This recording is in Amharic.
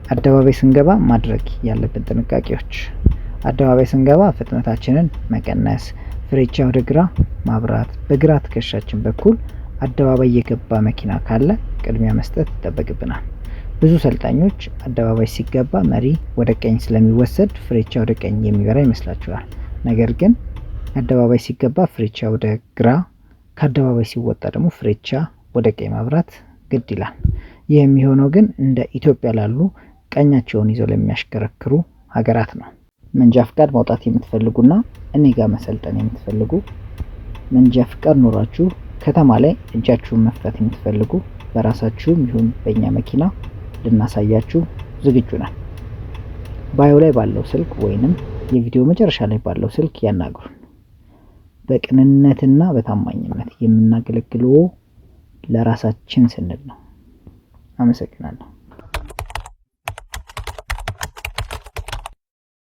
አደባባይ ስንገባ ማድረግ ያለብን ጥንቃቄዎች። አደባባይ ስንገባ ፍጥነታችንን መቀነስ፣ ፍሬቻ ወደ ግራ ማብራት፣ በግራ ትከሻችን በኩል አደባባይ የገባ መኪና ካለ ቅድሚያ መስጠት ይጠበቅብናል። ብዙ ሰልጣኞች አደባባይ ሲገባ መሪ ወደ ቀኝ ስለሚወሰድ ፍሬቻ ወደ ቀኝ የሚበራ ይመስላቸዋል። ነገር ግን አደባባይ ሲገባ ፍሬቻ ወደ ግራ፣ ከአደባባይ ሲወጣ ደግሞ ፍሬቻ ወደ ቀኝ ማብራት ግድ ይላል። ይህ የሚሆነው ግን እንደ ኢትዮጵያ ላሉ ቀኛቸውን ይዘው ለሚያሽከረክሩ ሀገራት ነው። መንጃ ፍቃድ ማውጣት የምትፈልጉና እኔ ጋር መሰልጠን የምትፈልጉ፣ መንጃ ፍቃድ ኖራችሁ ከተማ ላይ እጃችሁን መፍታት የምትፈልጉ፣ በራሳችሁም ይሁን በእኛ መኪና ልናሳያችሁ ዝግጁ ነን። ባዮ ላይ ባለው ስልክ ወይንም የቪዲዮ መጨረሻ ላይ ባለው ስልክ ያናግሩን። በቅንነትና በታማኝነት የምናገለግለው ለራሳችን ስንል ነው። አመሰግናለሁ።